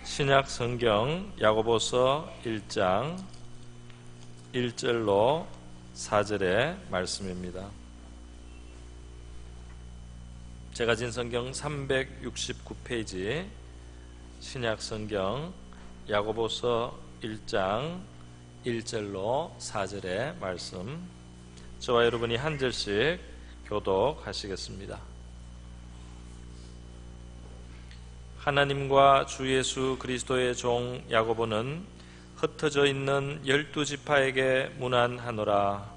신약 성경 야고보서 1장 1절로 4절의 말씀입니다. 제가 진 성경 369페이지 신약 성경 야고보서 1장 1절로 4절의 말씀, 저와 여러분이 한 절씩 교독하시겠습니다. 하나님과 주 예수 그리스도의 종 야고보는 흩어져 있는 12지파에게 문안하노라.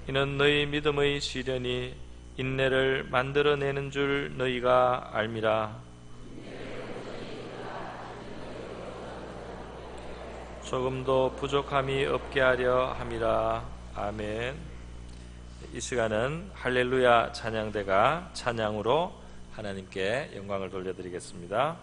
이는 너희 믿음의 시련이 인내를 만들어내는 줄 너희가 알미라. 조금도 부족함이 없게 하려 함이라. 아멘. 이 시간은 할렐루야 찬양대가 찬양으로 하나님께 영광을 돌려드리겠습니다.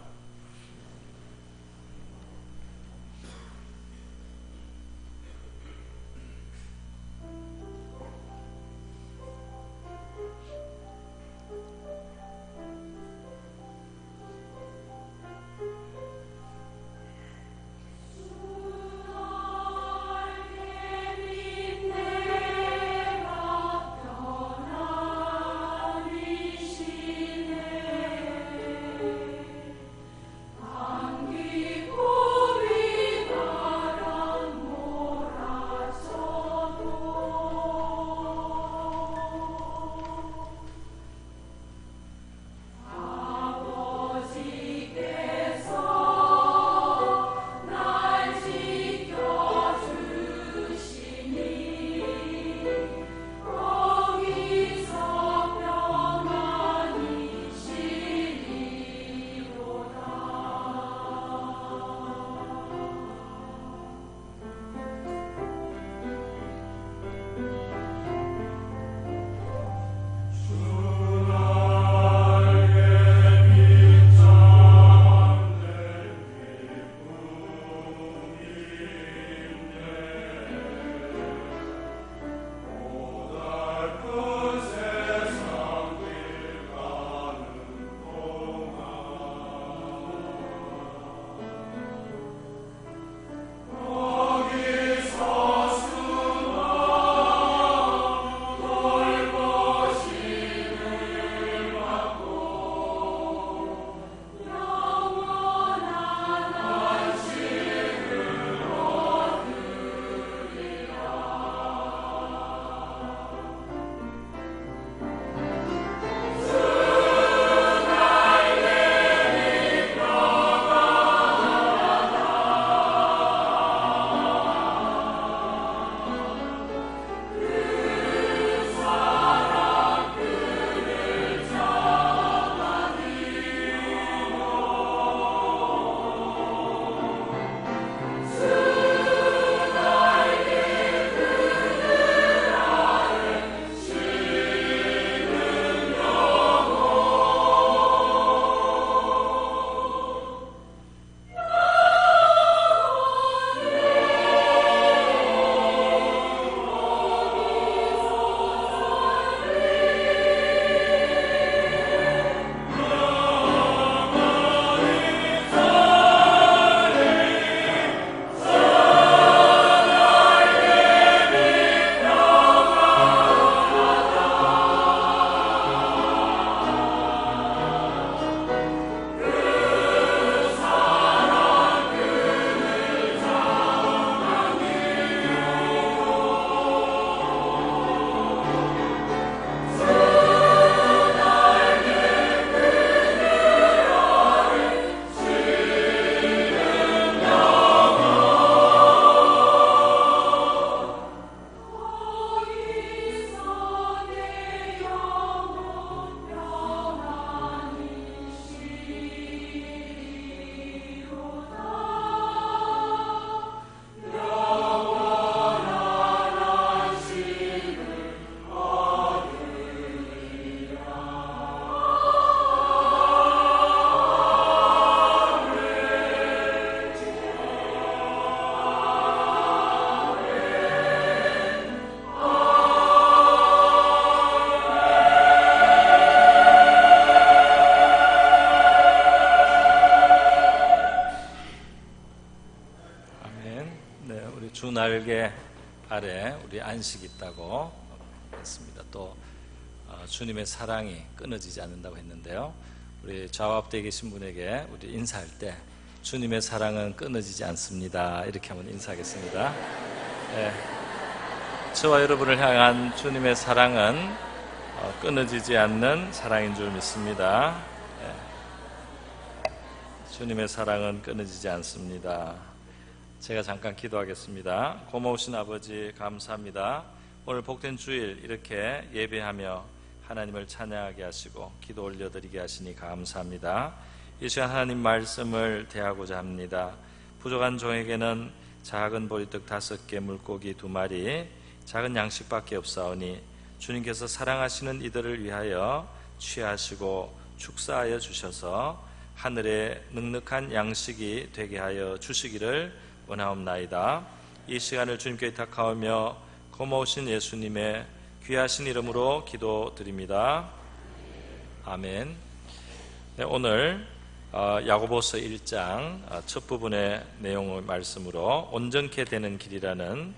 날개 아래 우리 안식이 있다고 했습니다. 또 주님의 사랑이 끊어지지 않는다고 했는데요. 우리 좌우 앞에 계신 분에게 우리 인사할 때 주님의 사랑은 끊어지지 않습니다. 이렇게 한번 인사하겠습니다. 네. 저와 여러분을 향한 주님의 사랑은 끊어지지 않는 사랑인 줄 믿습니다. 네. 주님의 사랑은 끊어지지 않습니다. 제가 잠깐 기도하겠습니다. 고마우신 아버지 감사합니다. 오늘 복된 주일 이렇게 예배하며 하나님을 찬양하게 하시고 기도 올려드리게 하시니 감사합니다. 이 시간 하나님 말씀을 대하고자 합니다. 부족한 종에게는 작은 보리떡 5개, 물고기 2마리, 작은 양식밖에 없사오니 주님께서 사랑하시는 이들을 위하여 취하시고 축사하여 주셔서 하늘의 넉넉한 양식이 되게 하여 주시기를 원하옵나이다. 이 시간을 주님께 의탁하오며 고마우신 예수님의 귀하신 이름으로 기도드립니다. 아멘. 네, 오늘 야고보서 1장 첫 부분의 내용의 말씀으로 온전케 되는 길이라는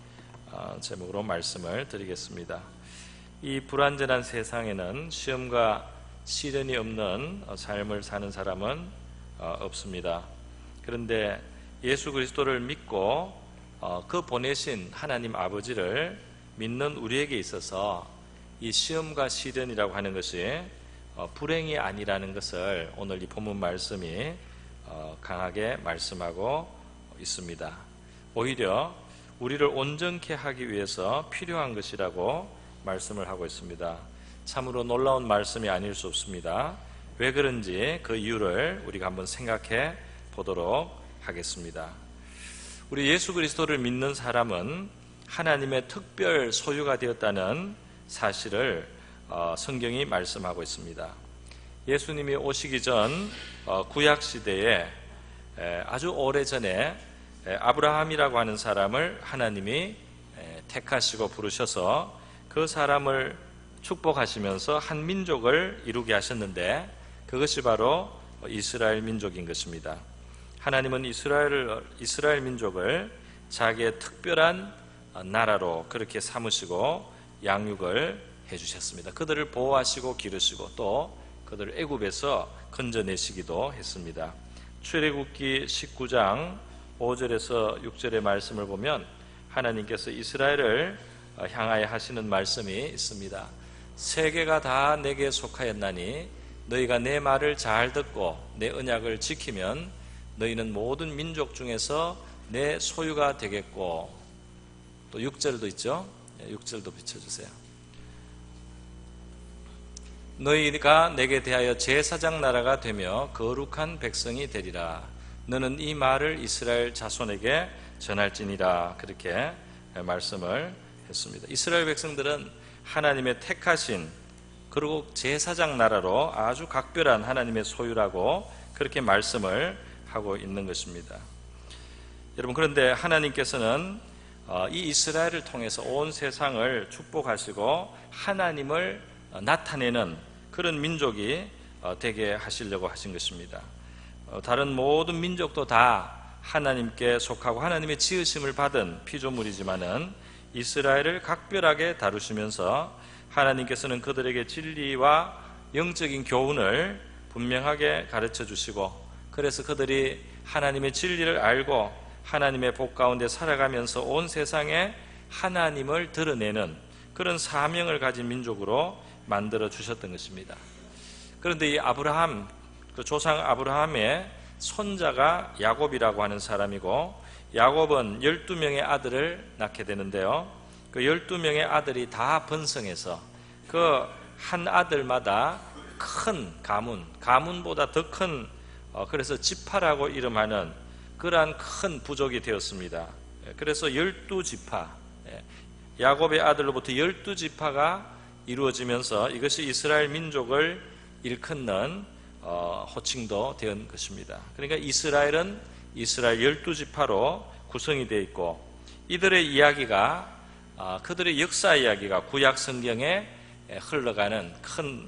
제목으로 말씀을 드리겠습니다. 이 불완전한 세상에는 시험과 시련이 없는 삶을 사는 사람은 없습니다. 그런데 예수 그리스도를 믿고 그 보내신 하나님 아버지를 믿는 우리에게 있어서 이 시험과 시련이라고 하는 것이 불행이 아니라는 것을 오늘 이 본문 말씀이 강하게 말씀하고 있습니다. 오히려 우리를 온전케 하기 위해서 필요한 것이라고 말씀을 하고 있습니다. 참으로 놀라운 말씀이 아닐 수 없습니다. 왜 그런지 그 이유를 우리가 한번 생각해 보도록 하겠습니다. 우리 예수 그리스도를 믿는 사람은 하나님의 특별 소유가 되었다는 사실을 성경이 말씀하고 있습니다. 예수님이 오시기 전 구약 시대에 아주 오래전에 아브라함이라고 하는 사람을 하나님이 택하시고 부르셔서 그 사람을 축복하시면서 한 민족을 이루게 하셨는데 그것이 바로 이스라엘 민족인 것입니다. 하나님은 이스라엘 민족을 자기의 특별한 나라로 그렇게 삼으시고 양육을 해주셨습니다. 그들을 보호하시고 기르시고 또 그들을 애굽에서 건져내시기도 했습니다. 출애굽기 19장 5절에서 6절의 말씀을 보면 하나님께서 이스라엘을 향하여 하시는 말씀이 있습니다. 세계가 다 내게 속하였나니 너희가 내 말을 잘 듣고 내 언약을 지키면 너희는 모든 민족 중에서 내 소유가 되겠고, 또 6절도 있죠. 6절도 비춰주세요. 너희가 내게 대하여 제사장 나라가 되며 거룩한 백성이 되리라. 너는 이 말을 이스라엘 자손에게 전할지니라. 그렇게 말씀을 했습니다. 이스라엘 백성들은 하나님의 택하신 그리고 제사장 나라로 아주 각별한 하나님의 소유라고 그렇게 말씀을 하고 있는 것입니다. 여러분, 그런데 하나님께서는 이 이스라엘을 통해서 온 세상을 축복하시고 하나님을 나타내는 그런 민족이 되게 하시려고 하신 것입니다. 다른 모든 민족도 다 하나님께 속하고 하나님의 지으심을 받은 피조물이지만은 이스라엘을 각별하게 다루시면서 하나님께서는 그들에게 진리와 영적인 교훈을 분명하게 가르쳐 주시고, 그래서 그들이 하나님의 진리를 알고 하나님의 복 가운데 살아가면서 온 세상에 하나님을 드러내는 그런 사명을 가진 민족으로 만들어 주셨던 것입니다. 그런데 이 아브라함, 그 조상 아브라함의 손자가 야곱이라고 하는 사람이고, 야곱은 12명의 아들을 낳게 되는데요, 그 12명의 아들이 다 번성해서 그 한 아들마다 큰 가문보다 더 큰 그래서 지파라고 이름하는 그러한 큰 부족이 되었습니다. 그래서 12지파, 야곱의 아들로부터 12지파가 이루어지면서 이것이 이스라엘 민족을 일컫는 호칭도 된 것입니다. 그러니까 이스라엘은 이스라엘 12지파로 구성이 되어 있고, 이들의 이야기가 그들의 역사 이야기가 구약 성경에 흘러가는 큰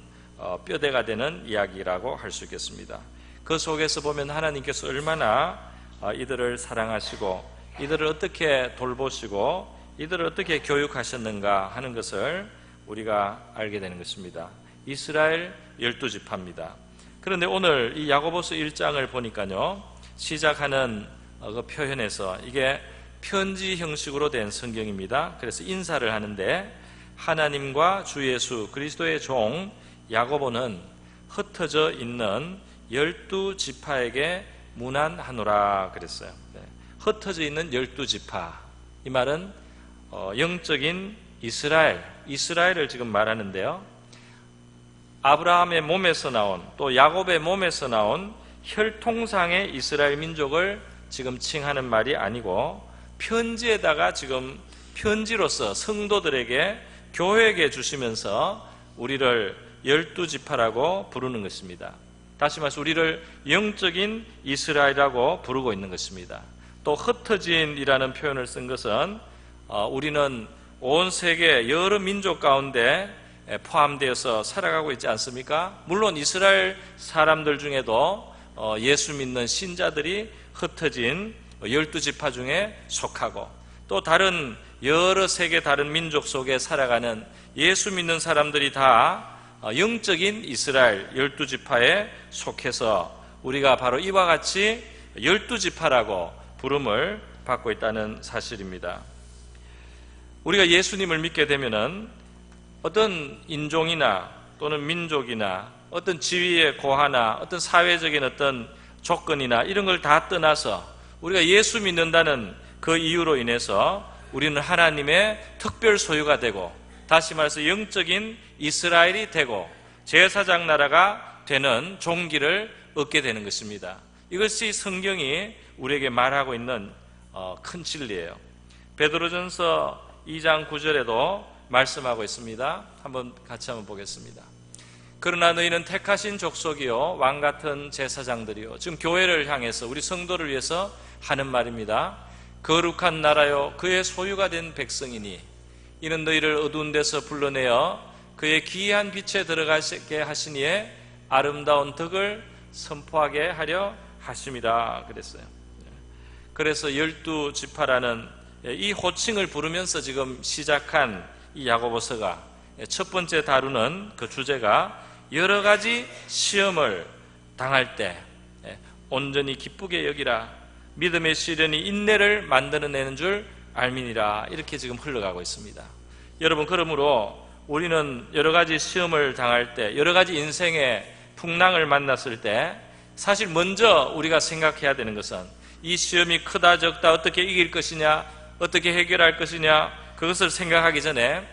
뼈대가 되는 이야기라고 할 수 있겠습니다. 그 속에서 보면 하나님께서 얼마나 이들을 사랑하시고 이들을 어떻게 돌보시고 이들을 어떻게 교육하셨는가 하는 것을 우리가 알게 되는 것입니다. 이스라엘 12지파입니다. 그런데 오늘 이 야고보서 1장을 보니까요, 시작하는 그 표현에서 이게 편지 형식으로 된 성경입니다. 그래서 인사를 하는데 하나님과 주 예수 그리스도의 종 야고보는 흩어져 있는 12지파에게 문안하노라 그랬어요. 흩어져 있는 12지파, 이 말은 영적인 이스라엘을 지금 말하는데요, 아브라함의 몸에서 나온, 또 야곱의 몸에서 나온 혈통상의 이스라엘 민족을 지금 칭하는 말이 아니고, 편지에다가 지금 편지로서 성도들에게, 교회에게 주시면서 우리를 12지파라고 부르는 것입니다. 다시 말해서 우리를 영적인 이스라엘이라고 부르고 있는 것입니다. 또 흩어진이라는 표현을 쓴 것은 우리는 온 세계 여러 민족 가운데 포함되어서 살아가고 있지 않습니까? 물론 이스라엘 사람들 중에도 예수 믿는 신자들이 흩어진 12지파 중에 속하고, 또 다른 여러 세계 다른 민족 속에 살아가는 예수 믿는 사람들이 다 영적인 이스라엘 12지파에 속해서 우리가 바로 이와 같이 12지파라고 부름을 받고 있다는 사실입니다. 우리가 예수님을 믿게 되면은 어떤 인종이나 또는 민족이나 어떤 지위의 고하나 어떤 사회적인 어떤 조건이나 이런 걸 다 떠나서 우리가 예수 믿는다는 그 이유로 인해서 우리는 하나님의 특별 소유가 되고, 다시 말해서 영적인 이스라엘이 되고 제사장 나라가 되는 종기를 얻게 되는 것입니다. 이것이 성경이 우리에게 말하고 있는 큰 진리예요. 베드로전서 2장 9절에도 말씀하고 있습니다. 같이 한번 보겠습니다. 그러나 너희는 택하신 족속이요 왕같은 제사장들이요. 지금 교회를 향해서 우리 성도를 위해서 하는 말입니다. 거룩한 나라요 그의 소유가 된 백성이니 이는 너희를 어두운 데서 불러내어 그의 기이한 빛에 들어가게 하시니에 아름다운 덕을 선포하게 하려 하심이라 그랬어요. 그래서 12지파라는 이 호칭을 부르면서 지금 시작한 이 야고보서가 첫 번째 다루는 그 주제가 여러 가지 시험을 당할 때 온전히 기쁘게 여기라, 믿음의 시련이 인내를 만들어내는 줄 알미니라, 이렇게 지금 흘러가고 있습니다. 여러분, 그러므로 우리는 여러 가지 시험을 당할 때, 여러 가지 인생의 풍랑을 만났을 때 사실 먼저 우리가 생각해야 되는 것은 이 시험이 크다 적다 어떻게 이길 것이냐, 어떻게 해결할 것이냐, 그것을 생각하기 전에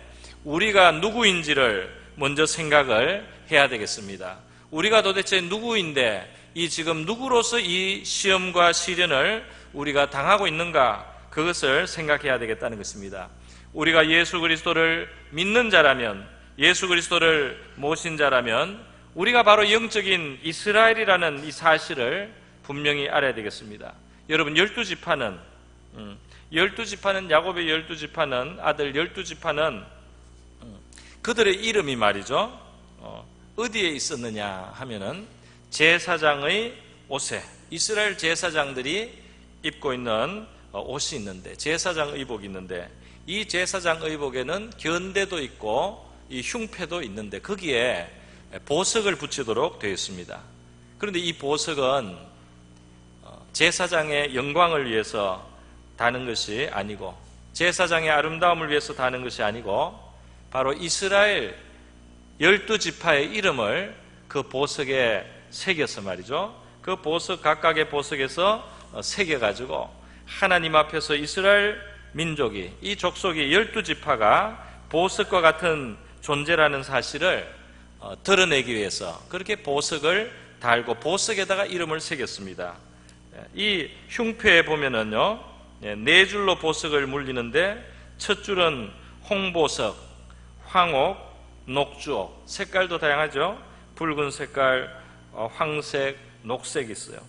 우리가 누구인지를 먼저 생각을 해야 되겠습니다. 우리가 도대체 누구인데 이 지금 누구로서 이 시험과 시련을 우리가 당하고 있는가, 그것을 생각해야 되겠다는 것입니다. 우리가 예수 그리스도를 믿는 자라면, 예수 그리스도를 모신 자라면 우리가 바로 영적인 이스라엘이라는 이 사실을 분명히 알아야 되겠습니다. 여러분, 12지파는 야곱의 12지파는 아들 12지파는 그들의 이름이 말이죠, 어디에 있었느냐 하면은 제사장의 옷에, 이스라엘 제사장들이 입고 있는 옷이 있는데, 제사장 의복이 있는데, 이 제사장 의복에는 견대도 있고 이 흉패도 있는데 거기에 보석을 붙이도록 되어 있습니다. 그런데 이 보석은 제사장의 영광을 위해서 다는 것이 아니고, 제사장의 아름다움을 위해서 다는 것이 아니고, 바로 이스라엘 12지파의 이름을 그 보석에 새겨서 말이죠, 그 보석, 각각의 보석에서 새겨가지고 하나님 앞에서 이스라엘 민족이, 이 족속이 12지파가 보석과 같은 존재라는 사실을 드러내기 위해서 그렇게 보석을 달고 보석에다가 이름을 새겼습니다. 이 흉패에 보면은요, 4줄로 보석을 물리는데 첫 줄은 홍보석, 황옥, 녹주옥, 색깔도 다양하죠. 붉은 색깔, 황색, 녹색이 있어요.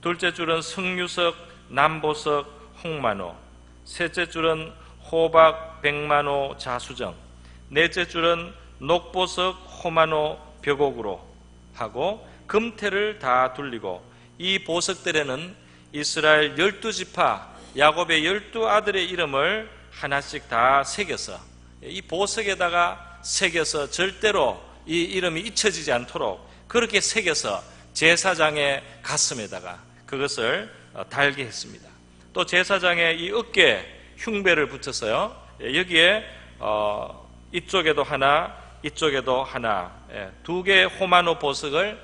둘째 줄은 석류석, 남보석, 홍만호. 셋째 줄은 호박, 백만호, 자수정. 넷째 줄은 녹보석, 호만호, 벽옥으로 하고 금태를 다 둘리고, 이 보석들에는 이스라엘 12지파 야곱의 12아들의 이름을 하나씩 다 새겨서 이 보석에다가 새겨서 절대로 이 이름이 잊혀지지 않도록 그렇게 새겨서 제사장의 가슴에다가 그것을 달게 했습니다. 또 제사장의 이 어깨에 흉배를 붙여서요, 여기에 이쪽에도 하나, 이쪽에도 하나, 2개의 호마노 보석을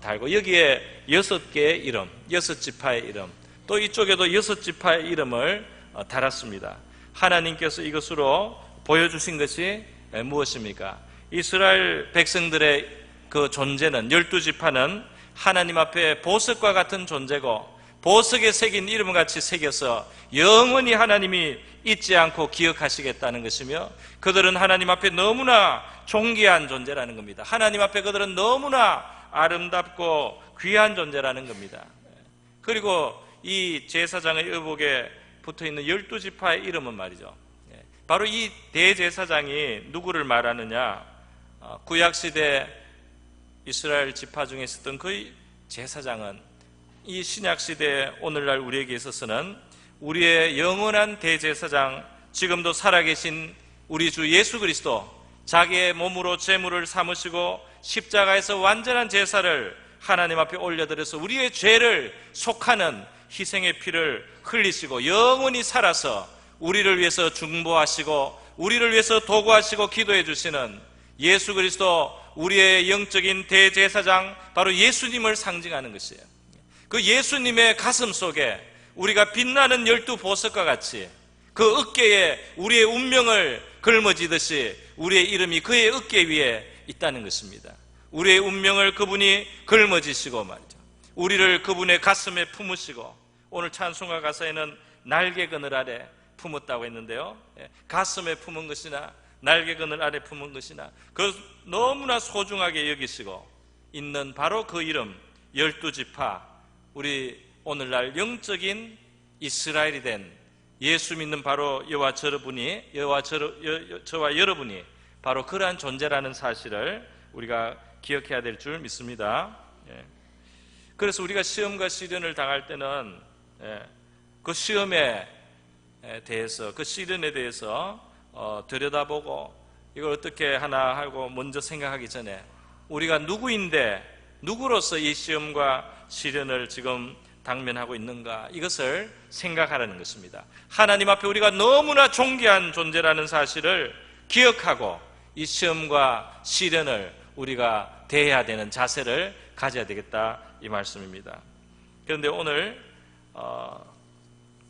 달고 여기에 6개의 이름, 6지파의 이름, 또 이쪽에도 6지파의 이름을 달았습니다. 하나님께서 이것으로 보여주신 것이 무엇입니까? 이스라엘 백성들의 그 존재는 12지파는 하나님 앞에 보석과 같은 존재고 보석에 새긴 이름을 같이 새겨서 영원히 하나님이 잊지 않고 기억하시겠다는 것이며 그들은 하나님 앞에 너무나 존귀한 존재라는 겁니다. 하나님 앞에 그들은 너무나 아름답고 귀한 존재라는 겁니다. 그리고 이 제사장의 의복에 붙어있는 12지파의 이름은 말이죠, 바로 이 대제사장이 누구를 말하느냐, 구약시대 이스라엘 지파 중에 있었던 그 제사장은 이 신약시대 오늘날 우리에게 있어서는 우리의 영원한 대제사장, 지금도 살아계신 우리 주 예수 그리스도, 자기의 몸으로 제물을 삼으시고 십자가에서 완전한 제사를 하나님 앞에 올려드려서 우리의 죄를 속하는 희생의 피를 흘리시고 영원히 살아서 우리를 위해서 중보하시고 우리를 위해서 도구하시고 기도해 주시는 예수 그리스도, 우리의 영적인 대제사장, 바로 예수님을 상징하는 것이에요. 그 예수님의 가슴 속에 우리가 빛나는 12보석과 같이 그 어깨에 우리의 운명을 걸머지듯이 우리의 이름이 그의 어깨 위에 있다는 것입니다. 우리의 운명을 그분이 걸머지시고 말이죠, 우리를 그분의 가슴에 품으시고, 오늘 찬송가 가사에는 날개 그늘 아래 품었다고 했는데요, 가슴에 품은 것이나 날개 그늘 아래 품은 것이나 그 너무나 소중하게 여기시고 있는 바로 그 이름 12지파, 우리 오늘날 영적인 이스라엘이 된 예수 믿는 바로 저와 여러분이 바로 그러한 존재라는 사실을 우리가 기억해야 될 줄 믿습니다. 그래서 우리가 시험과 시련을 당할 때는 그 시험에 대해서, 그 시련에 대해서 들여다보고 이걸 어떻게 하나 하고 먼저 생각하기 전에 우리가 누구로서 이 시험과 시련을 지금 당면하고 있는가, 이것을 생각하라는 것입니다. 하나님 앞에 우리가 너무나 존귀한 존재라는 사실을 기억하고 이 시험과 시련을 우리가 대해야 되는 자세를 가져야 되겠다, 이 말씀입니다. 그런데 오늘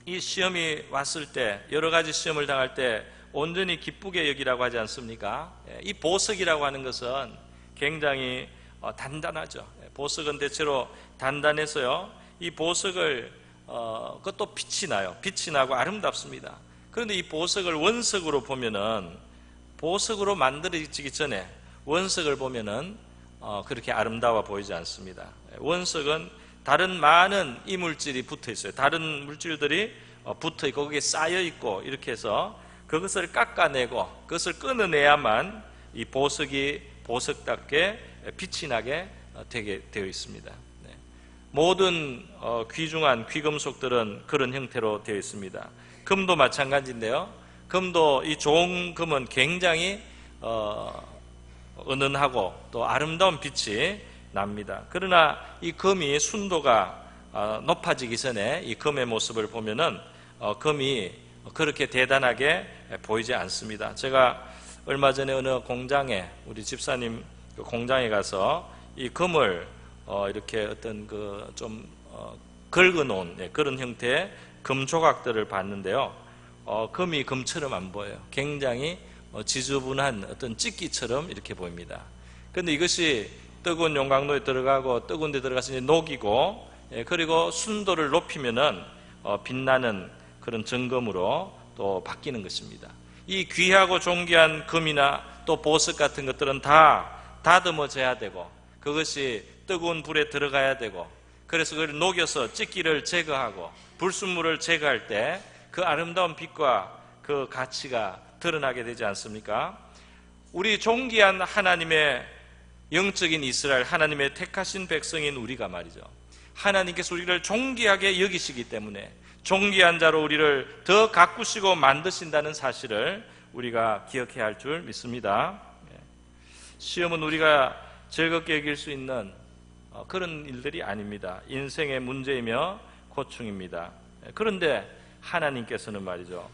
이 시험이 왔을 때, 여러 가지 시험을 당할 때 온전히 기쁘게 여기라고 하지 않습니까? 이 보석이라고 하는 것은 굉장히 단단하죠. 보석은 대체로 단단해서요, 이 보석을 그것도 빛이 나요. 빛이 나고 아름답습니다. 그런데 이 보석을 원석으로 보면은, 보석으로 만들어지기 전에 원석을 보면은 그렇게 아름다워 보이지 않습니다. 원석은 다른 많은 이물질이 붙어 있어요. 다른 물질들이 붙어 있고 거기에 쌓여 있고 이렇게 해서 그것을 깎아내고 그것을 끊어내야만 이 보석이 보석답게 빛이 나게 되게 되어 있습니다. 모든 귀중한 귀금속들은 그런 형태로 되어 있습니다. 금도 마찬가지인데요, 금도, 이 좋은 금은 굉장히 은은하고 또 아름다운 빛이 납니다. 그러나 이 금이 순도가 높아지기 전에 이 금의 모습을 보면은 금이 그렇게 대단하게 보이지 않습니다. 제가 얼마 전에 어느 공장에, 우리 집사님 그 공장에 가서 이 금을 이렇게 어떤 그 좀 긁어놓은 그런 형태의 금 조각들을 봤는데요, 금이 금처럼 안 보여요. 굉장히 지저분한 어떤 찢기처럼 이렇게 보입니다. 그런데 이것이 뜨거운 용광로에 들어가고 뜨거운 데 들어가서 이제 녹이고, 그리고 순도를 높이면은 빛나는 그런 정금으로 또 바뀌는 것입니다. 이 귀하고 존귀한 금이나 또 보석 같은 것들은 다 다듬어져야 되고 그것이 뜨거운 불에 들어가야 되고, 그래서 그걸 녹여서 찢기를 제거하고 불순물을 제거할 때 그 아름다운 빛과 그 가치가 드러나게 되지 않습니까? 우리 존귀한 하나님의 영적인 이스라엘, 하나님의 택하신 백성인 우리가 말이죠, 하나님께서 우리를 존귀하게 여기시기 때문에, 존귀한 자로 우리를 더 가꾸시고 만드신다는 사실을 우리가 기억해야 할 줄 믿습니다. 시험은 우리가 즐겁게 여길 수 있는 그런 일들이 아닙니다. 인생의 문제이며 고충입니다. 그런데 하나님께서는 말이죠,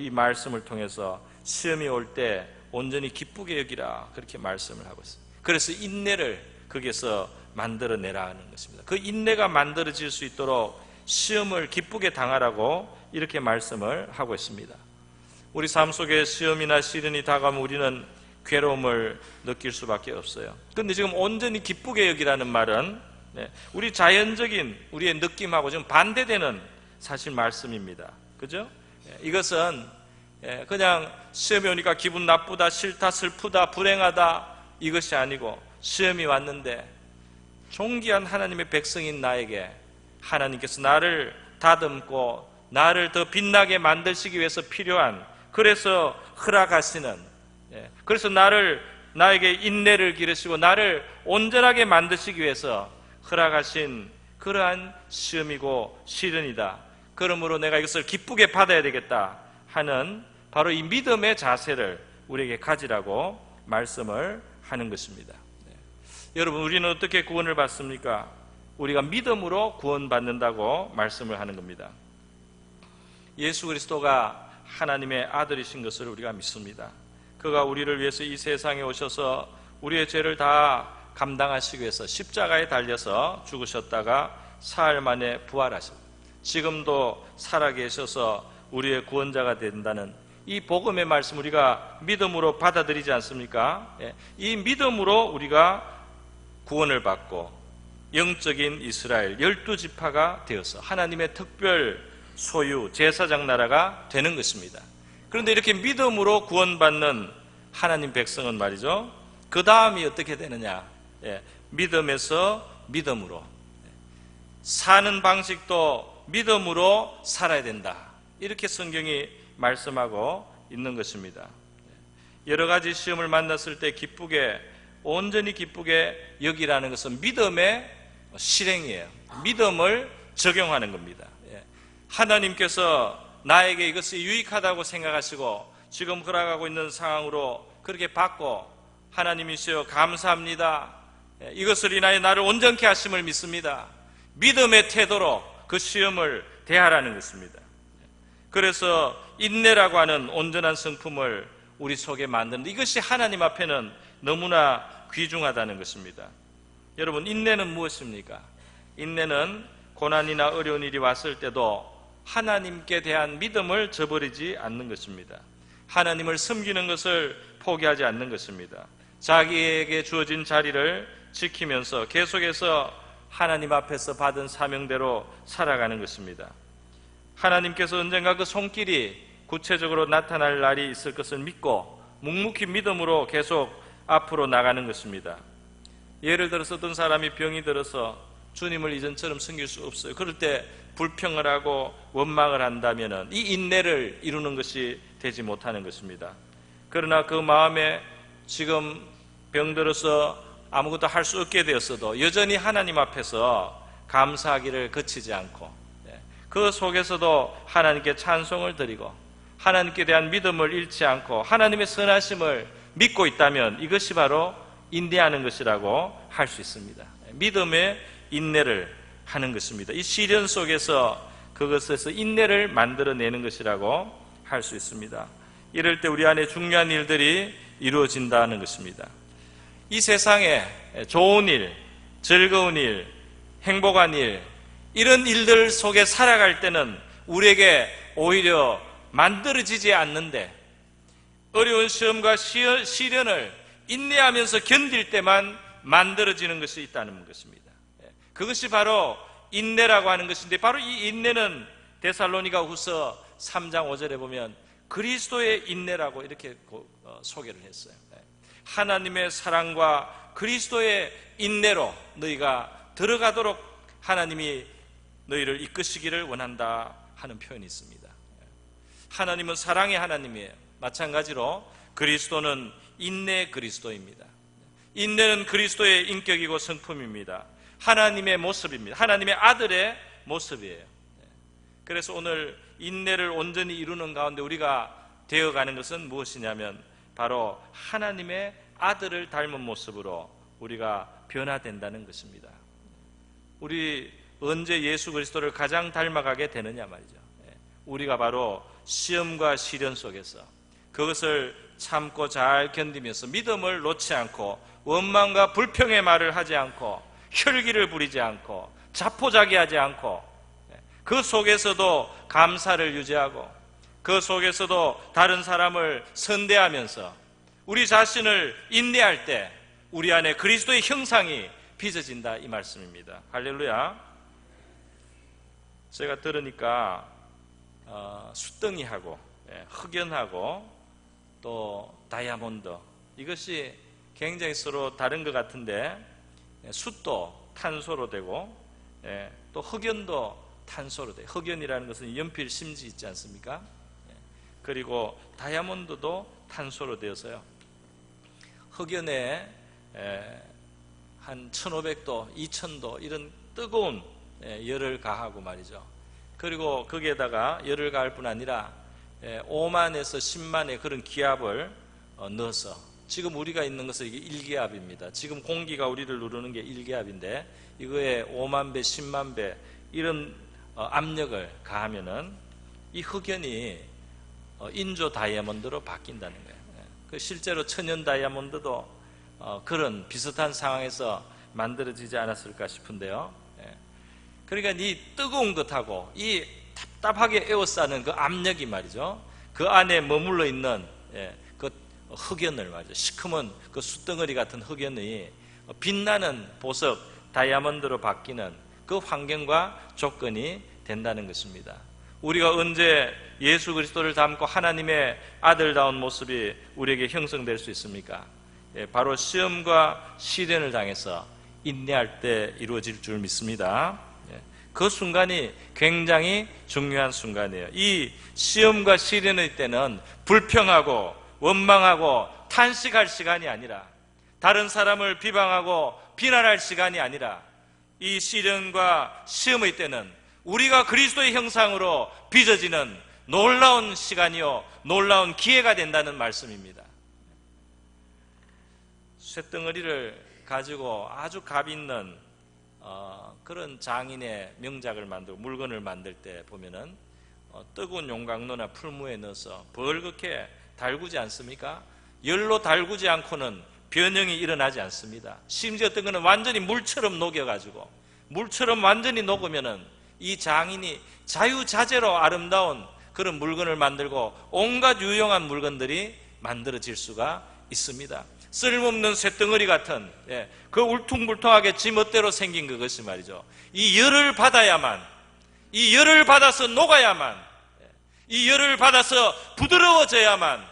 이 말씀을 통해서 시험이 올 때 온전히 기쁘게 여기라, 그렇게 말씀을 하고 있어요. 그래서 인내를 거기에서 만들어내라 하는 것입니다. 그 인내가 만들어질 수 있도록 시험을 기쁘게 당하라고 이렇게 말씀을 하고 있습니다. 우리 삶 속에 시험이나 시련이 다가오면 우리는 괴로움을 느낄 수밖에 없어요. 그런데 지금 온전히 기쁘게 여기라는 말은 우리 자연적인 우리의 느낌하고 지금 반대되는 사실 말씀입니다. 그죠? 이것은 그냥 시험이 오니까 기분 나쁘다, 싫다, 슬프다, 불행하다, 이것이 아니고, 시험이 왔는데 존귀한 하나님의 백성인 나에게 하나님께서 나를 다듬고 나를 더 빛나게 만드시기 위해서 필요한, 그래서 허락하시는, 그래서 나에게 인내를 기르시고 나를 온전하게 만드시기 위해서 허락하신 그러한 시험이고 시련이다. 그러므로 내가 이것을 기쁘게 받아야 되겠다 하는 바로 이 믿음의 자세를 우리에게 가지라고 말씀을 하는 것입니다. 여러분, 우리는 어떻게 구원을 받습니까? 우리가 믿음으로 구원받는다고 말씀을 하는 겁니다. 예수 그리스도가 하나님의 아들이신 것을 우리가 믿습니다. 그가 우리를 위해서 이 세상에 오셔서 우리의 죄를 다 감당하시기 위해서 십자가에 달려서 죽으셨다가 사흘 만에 부활하셨습니다. 지금도 살아계셔서 우리의 구원자가 된다는 이 복음의 말씀 우리가 믿음으로 받아들이지 않습니까? 이 믿음으로 우리가 구원을 받고 영적인 이스라엘 12지파가 되어서 하나님의 특별 소유 제사장 나라가 되는 것입니다. 그런데 이렇게 믿음으로 구원받는 하나님 백성은 말이죠, 그 다음이 어떻게 되느냐, 믿음에서 믿음으로 사는 방식도 믿음으로 살아야 된다, 이렇게 성경이 말씀하고 있는 것입니다. 여러 가지 시험을 만났을 때 기쁘게, 온전히 기쁘게 여기라는 것은 믿음의 실행이에요. 믿음을 적용하는 겁니다. 하나님께서 나에게 이것이 유익하다고 생각하시고 지금 걸어가고 있는 상황으로 그렇게 받고, 하나님이시여 감사합니다, 이것을 인하여 나를 온전케 하심을 믿습니다, 믿음의 태도로 그 시험을 대하라는 것입니다. 그래서 인내라고 하는 온전한 성품을 우리 속에 만드는, 이것이 하나님 앞에는 너무나 귀중하다는 것입니다. 여러분, 인내는 무엇입니까? 인내는 고난이나 어려운 일이 왔을 때도 하나님께 대한 믿음을 저버리지 않는 것입니다. 하나님을 섬기는 것을 포기하지 않는 것입니다. 자기에게 주어진 자리를 지키면서 계속해서 하나님 앞에서 받은 사명대로 살아가는 것입니다. 하나님께서 언젠가 그 손길이 구체적으로 나타날 날이 있을 것을 믿고 묵묵히 믿음으로 계속 앞으로 나가는 것입니다. 예를 들어서 어떤 사람이 병이 들어서 주님을 이전처럼 섬길 수 없어요. 그럴 때 불평을 하고 원망을 한다면 이 인내를 이루는 것이 되지 못하는 것입니다. 그러나 그 마음에 지금 병들어서 아무것도 할 수 없게 되었어도 여전히 하나님 앞에서 감사하기를 그치지 않고 그 속에서도 하나님께 찬송을 드리고 하나님께 대한 믿음을 잃지 않고 하나님의 선하심을 믿고 있다면 이것이 바로 인내하는 것이라고 할 수 있습니다. 믿음의 인내를 하는 것입니다. 이 시련 속에서 그것에서 인내를 만들어내는 것이라고 할 수 있습니다. 이럴 때 우리 안에 중요한 일들이 이루어진다는 것입니다. 이 세상에 좋은 일, 즐거운 일, 행복한 일, 이런 일들 속에 살아갈 때는 우리에게 오히려 만들어지지 않는데 어려운 시험과 시련을 인내하면서 견딜 때만 만들어지는 것이 있다는 것입니다. 그것이 바로 인내라고 하는 것인데, 바로 이 인내는 데살로니가 후서 3장 5절에 보면 그리스도의 인내라고 이렇게 소개를 했어요. 하나님의 사랑과 그리스도의 인내로 너희가 들어가도록 하나님이 너희를 이끄시기를 원한다 하는 표현이 있습니다. 하나님은 사랑의 하나님이에요. 마찬가지로 그리스도는 인내의 그리스도입니다. 인내는 그리스도의 인격이고 성품입니다. 하나님의 모습입니다. 하나님의 아들의 모습이에요. 그래서 오늘 인내를 온전히 이루는 가운데 우리가 되어가는 것은 무엇이냐면 바로 하나님의 아들을 닮은 모습으로 우리가 변화된다는 것입니다. 우리 언제 예수 그리스도를 가장 닮아가게 되느냐 말이죠. 우리가 바로 시험과 시련 속에서 그것을 참고 잘 견디면서 믿음을 놓지 않고 원망과 불평의 말을 하지 않고 혈기를 부리지 않고 자포자기하지 않고 그 속에서도 감사를 유지하고 그 속에서도 다른 사람을 선대하면서 우리 자신을 인내할 때 우리 안에 그리스도의 형상이 빚어진다 이 말씀입니다. 할렐루야. 제가 들으니까 숫덩이하고 흑연하고 또 다이아몬드 이것이 굉장히 서로 다른 것 같은데 숫도 탄소로 되고 또 흑연도 탄소로 돼요. 흑연이라는 것은 연필 심지 있지 않습니까? 그리고 다이아몬드도 탄소로 되어서요. 흑연에 한 1500도, 2000도 이런 뜨거운 열을 가하고 말이죠. 그리고 거기에다가 열을 가할 뿐 아니라 5만에서 10만의 그런 기압을 넣어서 지금 우리가 있는 것은 이게 1기압입니다. 지금 공기가 우리를 누르는 게 1기압인데 이거에 5만 배, 10만 배 이런 압력을 가하면은 이 흑연이 인조 다이아몬드로 바뀐다는 거예요. 실제로 천연 다이아몬드도 그런 비슷한 상황에서 만들어지지 않았을까 싶은데요. 그러니까 이 뜨거운 것하고 이 답답하게 에워싸는 그 압력이 말이죠. 그 안에 머물러 있는 그 흑연을 말이죠. 시커먼 그 숯덩어리 같은 흑연이 빛나는 보석 다이아몬드로 바뀌는 그 환경과 조건이 된다는 것입니다. 우리가 언제 예수 그리스도를 닮고 하나님의 아들다운 모습이 우리에게 형성될 수 있습니까? 바로 시험과 시련을 당해서 인내할 때 이루어질 줄 믿습니다. 그 순간이 굉장히 중요한 순간이에요. 이 시험과 시련의 때는 불평하고 원망하고 탄식할 시간이 아니라 다른 사람을 비방하고 비난할 시간이 아니라 이 시련과 시험의 때는 우리가 그리스도의 형상으로 빚어지는 놀라운 시간이요 놀라운 기회가 된다는 말씀입니다. 쇳덩어리를 가지고 아주 값 있는 그런 장인의 명작을 만들고 물건을 만들 때 보면은 뜨거운 용광로나 풀무에 넣어서 벌겋게 달구지 않습니까? 열로 달구지 않고는 변형이 일어나지 않습니다. 심지어 어떤 거는 완전히 물처럼 녹여가지고 물처럼 완전히 녹으면은 이 장인이 자유자재로 아름다운 그런 물건을 만들고 온갖 유용한 물건들이 만들어질 수가 있습니다. 쓸모없는 쇳덩어리 같은 그 울퉁불퉁하게 지멋대로 생긴 그것이 말이죠. 이 열을 받아야만, 이 열을 받아서 녹아야만, 이 열을 받아서 부드러워져야만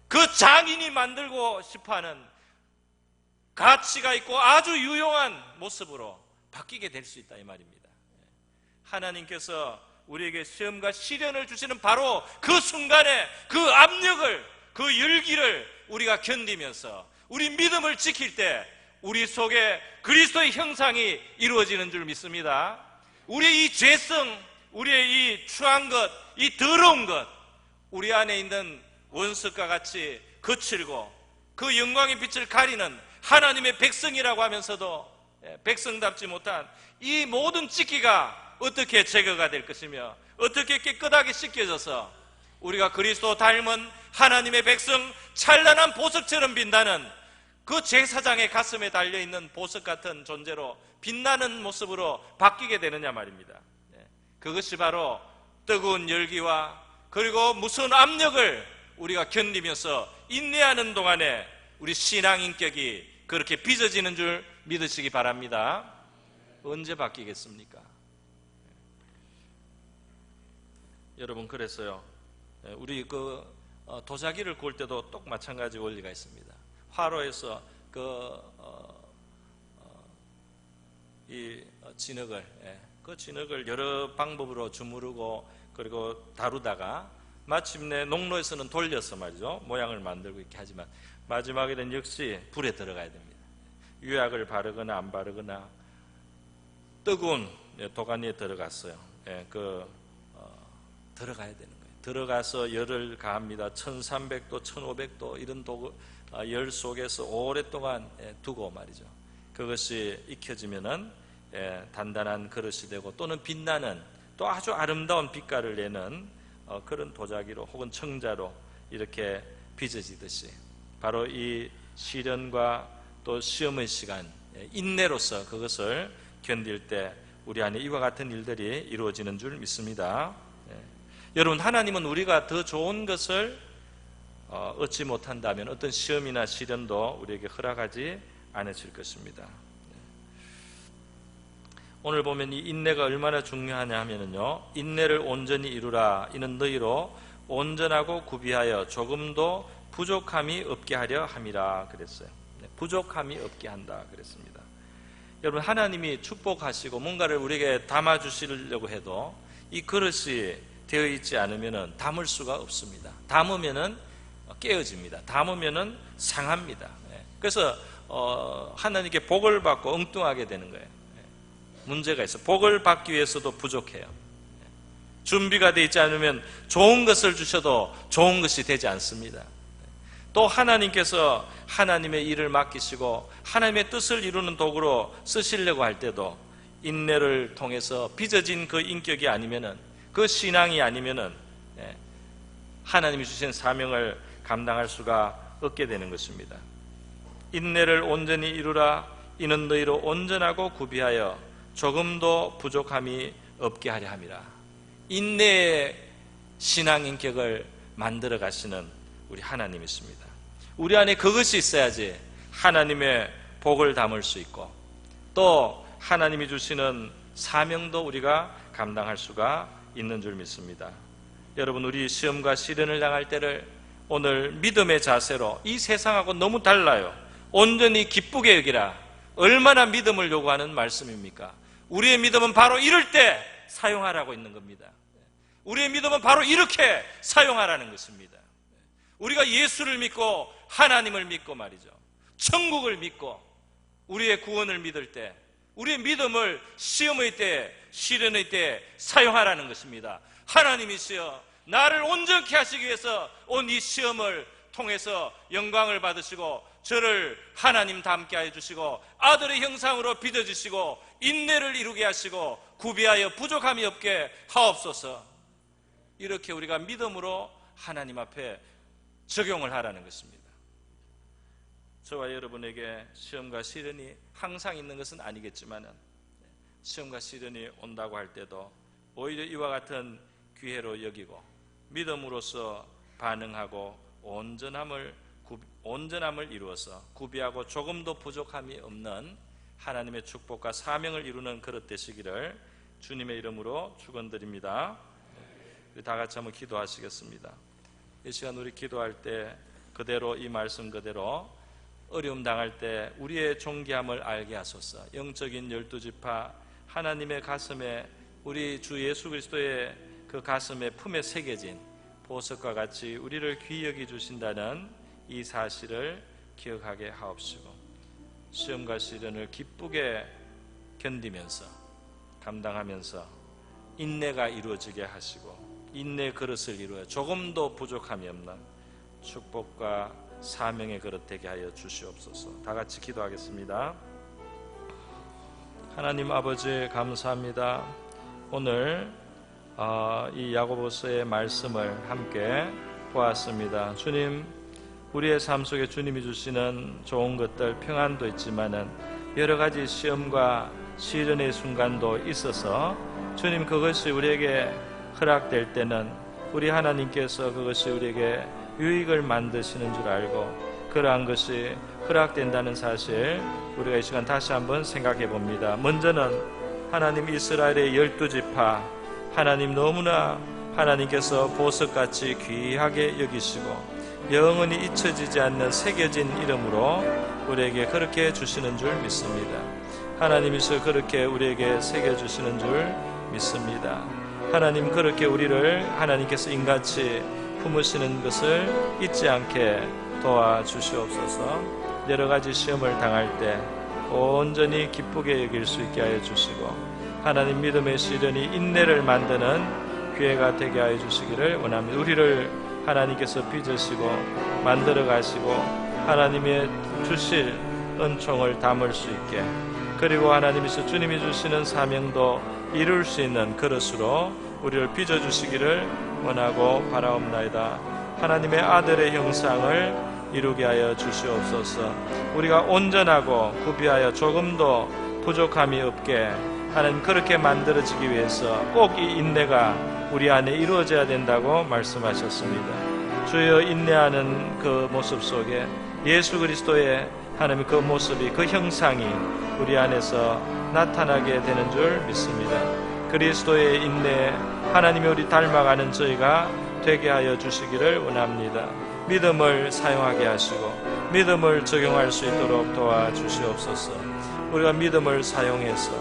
그 장인이 만들고 싶어하는 가치가 있고 아주 유용한 모습으로 바뀌게 될 수 있다 이 말입니다. 하나님께서 우리에게 시험과 시련을 주시는 바로 그 순간에 그 압력을, 그 열기를 우리가 견디면서 우리 믿음을 지킬 때 우리 속에 그리스도의 형상이 이루어지는 줄 믿습니다. 우리의 이 죄성, 우리의 이 추한 것, 이 더러운 것, 우리 안에 있는 원석과 같이 거칠고 그 영광의 빛을 가리는 하나님의 백성이라고 하면서도 백성답지 못한 이 모든 찌기가 어떻게 제거가 될 것이며 어떻게 깨끗하게 씻겨져서 우리가 그리스도 닮은 하나님의 백성 찬란한 보석처럼 빛나는 그 제사장의 가슴에 달려있는 보석 같은 존재로 빛나는 모습으로 바뀌게 되느냐 말입니다. 그것이 바로 뜨거운 열기와 그리고 무서운 압력을 우리가 견디면서 인내하는 동안에 우리 신앙 인격이 그렇게 빚어지는 줄 믿으시기 바랍니다. 언제 바뀌겠습니까? 여러분, 그래서요, 우리 그 도자기를 구울 때도 똑 마찬가지 원리가 있습니다. 화로에서 이 진흙을, 그 진흙을 여러 방법으로 주무르고 그리고 다루다가 마침내 농로에서는 돌려서 말이죠, 모양을 만들고 이렇게 하지만 마지막에는 역시 불에 들어가야 됩니다. 유약을 바르거나 안 바르거나 뜨거운 도가니에 들어갔어요. 그 들어가야 되는 거예요. 들어가서 열을 가합니다. 1300도, 1500도 이런 열 속에서 오랫동안 두고 말이죠. 그것이 익혀지면은 단단한 그릇이 되고, 또는 빛나는 또 아주 아름다운 빛깔을 내는 그런 도자기로 혹은 청자로 이렇게 빚어지듯이, 바로 이 시련과 또 시험의 시간, 인내로서 그것을 견딜 때 우리 안에 이와 같은 일들이 이루어지는 줄 믿습니다. 여러분, 하나님은 우리가 더 좋은 것을 얻지 못한다면 어떤 시험이나 시련도 우리에게 허락하지 않으실 것입니다. 오늘 보면 이 인내가 얼마나 중요하냐 하면요, 인내를 온전히 이루라. 이는 너희로 온전하고 구비하여 조금도 부족함이 없게 하려 함이라 그랬어요. 부족함이 없게 한다 그랬습니다. 여러분, 하나님이 축복하시고 뭔가를 우리에게 담아주시려고 해도 이 그릇이 되어 있지 않으면 담을 수가 없습니다. 담으면 깨어집니다. 담으면 상합니다. 그래서 하나님께 복을 받고 엉뚱하게 되는 거예요. 문제가 있어. 복을 받기 위해서도 부족해요. 준비가 되어 있지 않으면 좋은 것을 주셔도 좋은 것이 되지 않습니다. 또 하나님께서 하나님의 일을 맡기시고 하나님의 뜻을 이루는 도구로 쓰시려고 할 때도 인내를 통해서 빚어진 그 인격이 아니면은, 그 신앙이 아니면은 하나님이 주신 사명을 감당할 수가 없게 되는 것입니다. 인내를 온전히 이루라. 이는 너희로 온전하고 구비하여 조금도 부족함이 없게 하려 함이라. 인내의 신앙 인격을 만들어 가시는 우리 하나님이십니다. 우리 안에 그것이 있어야지 하나님의 복을 담을 수 있고, 또 하나님이 주시는 사명도 우리가 감당할 수가 있는 줄 믿습니다. 여러분, 우리 시험과 시련을 당할 때를 오늘 믿음의 자세로, 이 세상하고 너무 달라요. 온전히 기쁘게 여기라. 얼마나 믿음을 요구하는 말씀입니까? 우리의 믿음은 바로 이럴 때 사용하라고 있는 겁니다. 우리의 믿음은 바로 이렇게 사용하라는 것입니다. 우리가 예수를 믿고 하나님을 믿고 말이죠, 천국을 믿고 우리의 구원을 믿을 때 우리의 믿음을 시험의 때, 시련의 때 사용하라는 것입니다. 하나님이시여, 나를 온전케 하시기 위해서 온 이 시험을 통해서 영광을 받으시고 저를 하나님 닮게 하여 주시고 아들의 형상으로 빚어주시고 인내를 이루게 하시고 구비하여 부족함이 없게 하옵소서. 이렇게 우리가 믿음으로 하나님 앞에 적용을 하라는 것입니다. 저와 여러분에게 시험과 시련이 항상 있는 것은 아니겠지만, 시험과 시련이 온다고 할 때도 오히려 이와 같은 기회로 여기고 믿음으로써 반응하고 온전함을 이루어서 구비하고 조금도 부족함이 없는 하나님의 축복과 사명을 이루는 그릇 되시기를 주님의 이름으로 축원드립니다. 우리 다 같이 한번 기도하시겠습니다. 이 시간 우리 기도할 때 그대로, 이 말씀 그대로 어려움 당할 때 우리의 존귀함을 알게 하소서. 영적인 12지파 하나님의 가슴에, 우리 주 예수 그리스도의 그 가슴에 품에 새겨진 보석과 같이 우리를 귀히 여기 주신다는 이 사실을 기억하게 하옵시고, 시험과 시련을 기쁘게 견디면서 감당하면서 인내가 이루어지게 하시고 인내의 그릇을 이루어 조금도 부족함이 없는 축복과 사명의 그릇 되게 하여 주시옵소서. 다 같이 기도하겠습니다. 하나님 아버지, 감사합니다. 오늘 이 야고보서의 말씀을 함께 보았습니다. 주님, 우리의 삶 속에 주님이 주시는 좋은 것들, 평안도 있지만은 여러 가지 시험과 시련의 순간도 있어서 주님, 그것이 우리에게 허락될 때는 우리 하나님께서 그것이 우리에게 유익을 만드시는 줄 알고 그러한 것이 허락된다는 사실 우리가 이 시간 다시 한번 생각해 봅니다. 먼저는 하나님 이스라엘의 12지파, 하나님 너무나 하나님께서 보석같이 귀하게 여기시고 영원히 잊혀지지 않는 새겨진 이름으로 우리에게 그렇게 주시는 줄 믿습니다. 하나님이서 그렇게 우리에게 새겨주시는 줄 믿습니다. 하나님, 그렇게 우리를 하나님께서 인같이 품으시는 것을 잊지 않게 도와주시옵소서. 여러 가지 시험을 당할 때 온전히 기쁘게 여길 수 있게 하여 주시고, 하나님 믿음의 시련이 인내를 만드는 기회가 되게 하여 주시기를 원합니다. 우리를 하나님께서 빚으시고 만들어 가시고 하나님의 주실 은총을 담을 수 있게, 그리고 하나님께서 주님이 주시는 사명도 이룰 수 있는 그릇으로 우리를 빚어주시기를 원하고 바라옵나이다. 하나님의 아들의 형상을 이루게 하여 주시옵소서. 우리가 온전하고 구비하여 조금도 부족함이 없게 하나님 그렇게 만들어지기 위해서 꼭 이 인내가 우리 안에 이루어져야 된다고 말씀하셨습니다. 주여, 인내하는 그 모습 속에 예수 그리스도의 하나님의 그 모습이, 그 형상이 우리 안에서 나타나게 되는 줄 믿습니다. 그리스도의 인내, 하나님이 우리 닮아가는 저희가 되게 하여 주시기를 원합니다. 믿음을 사용하게 하시고 믿음을 적용할 수 있도록 도와주시옵소서. 우리가 믿음을 사용해서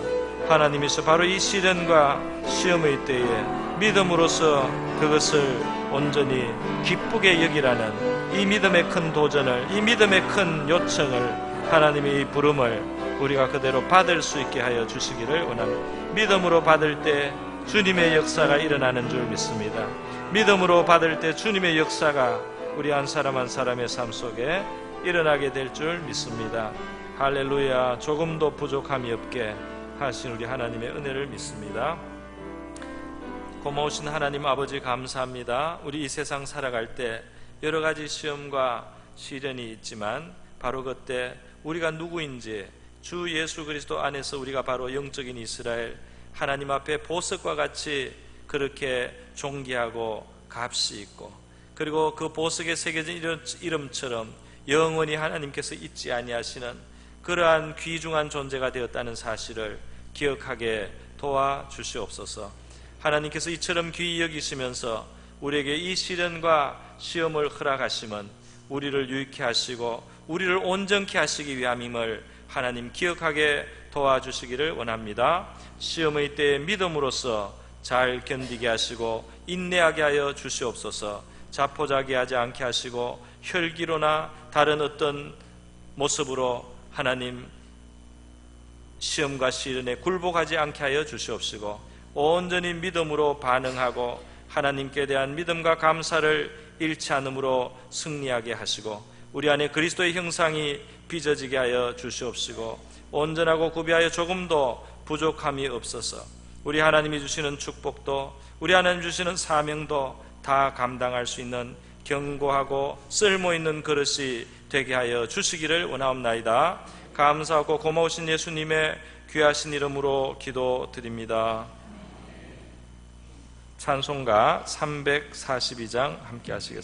하나님께서 바로 이 시련과 시험의 때에 믿음으로써 그것을 온전히 기쁘게 여기라는 이 믿음의 큰 도전을, 이 믿음의 큰 요청을, 하나님의 이 부름을 우리가 그대로 받을 수 있게 하여 주시기를 원합니다. 믿음으로 받을 때 주님의 역사가 일어나는 줄 믿습니다. 믿음으로 받을 때 주님의 역사가 우리 한 사람 한 사람의 삶 속에 일어나게 될 줄 믿습니다. 할렐루야. 조금도 부족함이 없게 하신 우리 하나님의 은혜를 믿습니다. 고마우신 하나님 아버지, 감사합니다. 우리 이 세상 살아갈 때 여러 가지 시험과 시련이 있지만 바로 그때 우리가 누구인지, 주 예수 그리스도 안에서 우리가 바로 영적인 이스라엘, 하나님 앞에 보석과 같이 그렇게 존귀하고 값이 있고, 그리고 그 보석에 새겨진 이름처럼 영원히 하나님께서 잊지 아니하시는 그러한 귀중한 존재가 되었다는 사실을 기억하게 도와주시옵소서. 하나님께서 이처럼 귀히 여기시면서 우리에게 이 시련과 시험을 허락하심은 우리를 유익케 하시고 우리를 온전케 하시기 위함임을 하나님 기억하게 도와주시기를 원합니다. 시험의 때에 믿음으로써 잘 견디게 하시고 인내하게 하여 주시옵소서. 자포자기하지 않게 하시고 혈기로나 다른 어떤 모습으로 하나님 시험과 시련에 굴복하지 않게 하여 주시옵시고 온전히 믿음으로 반응하고 하나님께 대한 믿음과 감사를 잃지 않음으로 승리하게 하시고 우리 안에 그리스도의 형상이 빚어지게 하여 주시옵시고 온전하고 구비하여 조금도 부족함이 없어서 우리 하나님이 주시는 축복도 우리 하나님 주시는 사명도 다 감당할 수 있는 견고하고 쓸모있는 그릇이 되게 하여 주시기를 원하옵나이다. 감사하고 고마우신 예수님의 귀하신 이름으로 기도드립니다. 찬송가 342장 함께 하시겠습니다.